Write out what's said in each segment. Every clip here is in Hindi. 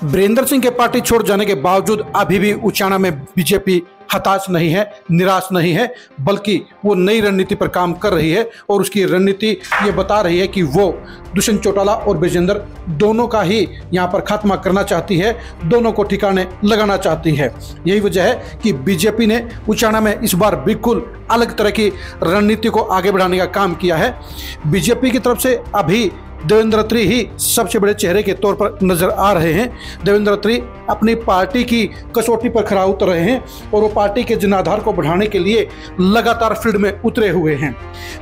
वीरेंद्र सिंह के पार्टी छोड़ जाने के बावजूद अभी भी उचाना में बीजेपी हताश नहीं है, निराश नहीं है, बल्कि वो नई रणनीति पर काम कर रही है और उसकी रणनीति ये बता रही है कि वो दुष्यंत चौटाला और ब्रिजेंद्र दोनों का ही यहाँ पर खात्मा करना चाहती है, दोनों को ठिकाने लगाना चाहती है। यही वजह है कि बीजेपी ने उचाना में इस बार बिल्कुल अलग तरह की रणनीति को आगे बढ़ाने का काम किया है। बीजेपी की तरफ से अभी देवेंद्र अत्री ही सबसे बड़े चेहरे के तौर पर नजर आ रहे हैं। देवेंद्र अत्री अपनी पार्टी की कसौटी पर खरा उतर रहे हैं और वो पार्टी के जनाधार को बढ़ाने के लिए लगातार फील्ड में उतरे हुए हैं।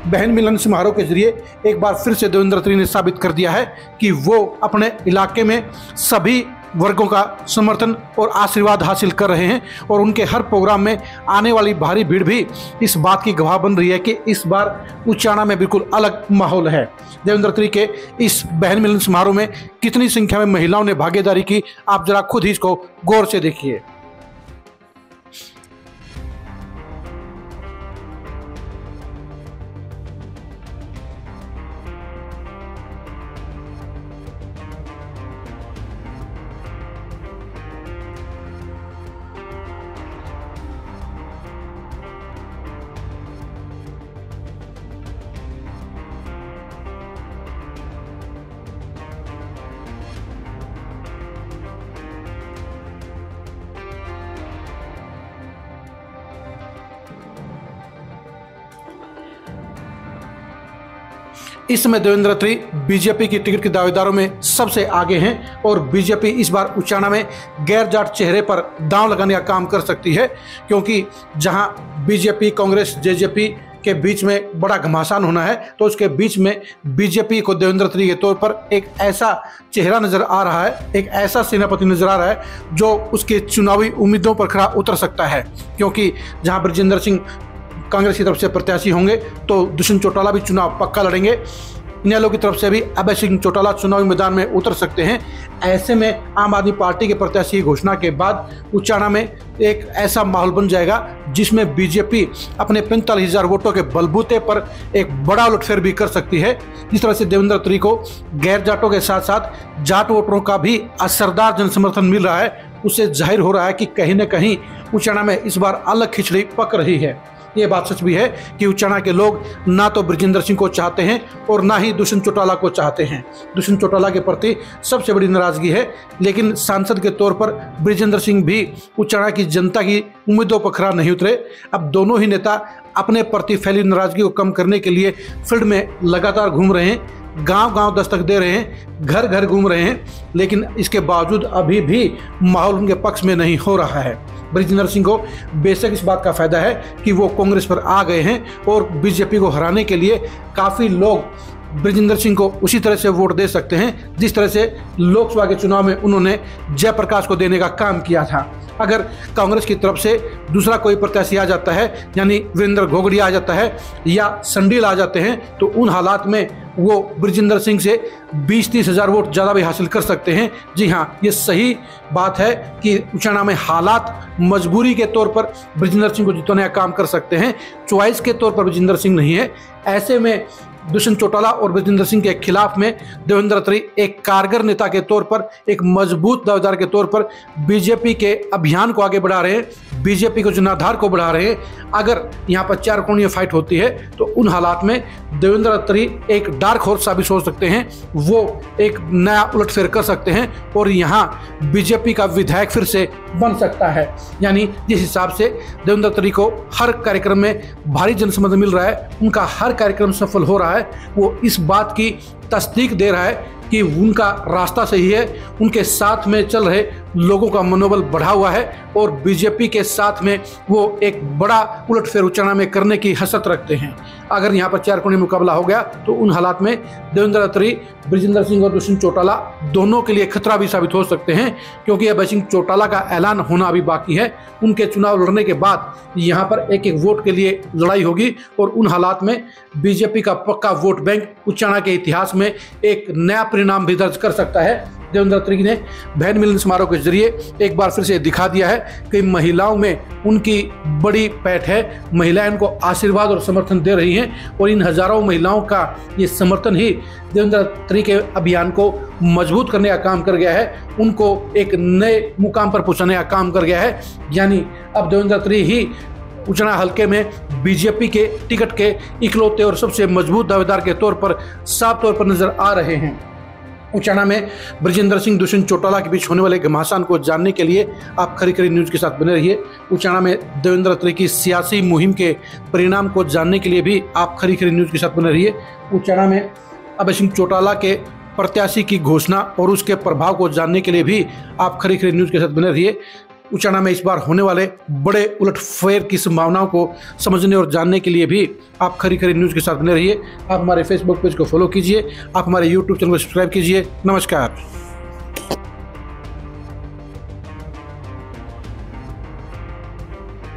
बहन मिलन समारोह के जरिए एक बार फिर से देवेंद्र अत्री ने साबित कर दिया है कि वो अपने इलाके में सभी वर्गों का समर्थन और आशीर्वाद हासिल कर रहे हैं और उनके हर प्रोग्राम में आने वाली भारी भीड़ भी इस बात की गवाह बन रही है कि इस बार उचाना में बिल्कुल अलग माहौल है। देवेंद्र अत्री के इस बहन मिलन समारोह में कितनी संख्या में महिलाओं ने भागीदारी की, आप जरा खुद ही इसको गौर से देखिए। इस समय देवेंद्र अत्री बीजेपी की टिकट के दावेदारों में सबसे आगे हैं और बीजेपी इस बार उचाना में गैर जाट चेहरे पर दांव लगाने का काम कर सकती है, क्योंकि जहां बीजेपी कांग्रेस जेजेपी के बीच में बड़ा घमासान होना है तो उसके बीच में बीजेपी को देवेंद्र अत्री के तौर पर एक ऐसा चेहरा नजर आ रहा है, एक ऐसा सेनापति नजर आ रहा है जो उसके चुनावी उम्मीदों पर खरा उतर सकता है। क्योंकि जहां ब्रिजेंद्र सिंह कांग्रेस की तरफ से प्रत्याशी होंगे तो दुष्यंत चौटाला भी चुनाव पक्का लड़ेंगे। इनेलो की तरफ से भी अभय सिंह चौटाला चुनावी मैदान में उतर सकते हैं। ऐसे में आम आदमी पार्टी के प्रत्याशी की घोषणा के बाद उचाना में एक ऐसा माहौल बन जाएगा जिसमें बीजेपी अपने 45,000 वोटों के बलबूते पर एक बड़ा उलटफेर भी कर सकती है। जिस तरह से देवेंद्र अत्री को गैर जाटों के साथ साथ जाट वोटरों का भी असरदार जन समर्थन मिल रहा है, उससे जाहिर हो रहा है कि कहीं न कहीं उचाना में इस बार अलग खिचड़ी पक रही है। ये बात सच भी है कि उचाना के लोग ना तो ब्रिजेंद्र सिंह को चाहते हैं और ना ही दुष्यंत चौटाला को चाहते हैं। दुष्यंत चौटाला के प्रति सबसे बड़ी नाराजगी है, लेकिन सांसद के तौर पर ब्रिजेंद्र सिंह भी उचाना की जनता की उम्मीदों पर खरा नहीं उतरे। अब दोनों ही नेता अपने प्रति फैली नाराजगी को कम करने के लिए फील्ड में लगातार घूम रहे हैं, गांव-गांव दस्तक दे रहे हैं, घर घर घूम रहे हैं, लेकिन इसके बावजूद अभी भी माहौल उनके पक्ष में नहीं हो रहा है। ब्रिजेंद्र सिंह को बेशक इस बात का फायदा है कि वो कांग्रेस पर आ गए हैं और बीजेपी को हराने के लिए काफ़ी लोग ब्रिजेंद्र सिंह को उसी तरह से वोट दे सकते हैं जिस तरह से लोकसभा के चुनाव में उन्होंने जयप्रकाश को देने का काम किया था। अगर कांग्रेस की तरफ से दूसरा कोई प्रत्याशी आ जाता है, यानी वीरेंद्र घोगड़िया आ जाता है या संडील आ जाते हैं, तो उन हालात में वो ब्रिजेंद्र सिंह से 20-30 हज़ार वोट ज़्यादा भी हासिल कर सकते हैं। जी हाँ, ये सही बात है कि उचाना में हालात मजबूरी के तौर पर ब्रिजेंद्र सिंह को जिताने का काम कर सकते हैं, चॉइस के तौर पर ब्रिजेंद्र सिंह नहीं है। ऐसे में दुष्यंत चौटाला और ब्रिजेंद्र सिंह के खिलाफ में देवेंद्र अत्री एक कारगर नेता के तौर पर, एक मजबूत दावेदार के तौर पर बीजेपी के अभियान को आगे बढ़ा रहे हैं, बीजेपी को जनाधार को बढ़ा रहे हैं। अगर यहाँ पर 4 कोणीय फाइट होती है तो उन हालात में देवेंद्र अत्री एक डार्क हॉर्स साबित हो सकते हैं, वो एक नया उलटफेर कर सकते हैं और यहाँ बीजेपी का विधायक फिर से बन सकता है। यानी जिस हिसाब से देवेंद्र अत्री को हर कार्यक्रम में भारी जनसमर्थन मिल रहा है, उनका हर कार्यक्रम सफल हो रहा है, वो इस बात की तस्दीक दे रहा है कि उनका रास्ता सही है, उनके साथ में चल रहे लोगों का मनोबल बढ़ा हुआ है और बीजेपी के साथ में वो एक बड़ा उलटफेर उचाना में करने की हसरत रखते हैं। अगर यहाँ पर 4 कोणीय मुकाबला हो गया तो उन हालात में देवेंद्र अत्री, ब्रिजेंद्र सिंह और दुष्यंत चौटाला दोनों के लिए खतरा भी साबित हो सकते हैं, क्योंकि अभय सिंह चौटाला का ऐलान होना अभी बाकी है। उनके चुनाव लड़ने के बाद यहाँ पर एक एक वोट के लिए लड़ाई होगी और उन हालात में बीजेपी का पक्का वोट बैंक उचाना के इतिहास में एक नया परिणाम भी दर्ज कर सकता है। देवेंद्र त्रिकी ने बहन मिलन समारोह के जरिए एक बार फिर से दिखा दिया है कि महिलाओं में उनकी बड़ी पैठ है। महिलाएं उनको आशीर्वाद और समर्थन दे रही हैं और इन हजारों महिलाओं का ये समर्थन ही देवेंद्र त्रिकी के अभियान को मजबूत करने का काम कर गया है, उनको एक नए मुकाम पर पहुंचाने का काम कर गया है। यानी अब देवेंद्र त्रिकी ही उचना हलके में बीजेपी के टिकट के इकलौते और सबसे मजबूत दावेदार के तौर पर साफ तौर पर नजर आ रहे हैं। उचाना में ब्रजेंद्र सिंह दुष्यंत चौटाला के बीच होने वाले घमासान को जानने के लिए आप खरी खरी न्यूज के साथ बने रहिए। उचाना में देवेंद्र त्रिकी की सियासी मुहिम के परिणाम को जानने के लिए भी आप खरी खरी न्यूज के साथ बने रहिए। उचाना में अभय सिंह चौटाला के प्रत्याशी की घोषणा और उसके प्रभाव को जानने के लिए भी आप खरी खरी न्यूज के साथ बने रहिए। उचाना में इस बार होने वाले बड़े उलटफेर की संभावनाओं को समझने और जानने के लिए भी आप खरी खरी न्यूज के साथ बने रहिए। आप हमारे फेसबुक पेज को फॉलो कीजिए, आप हमारे यूट्यूब चैनल को सब्सक्राइब कीजिए। नमस्कार।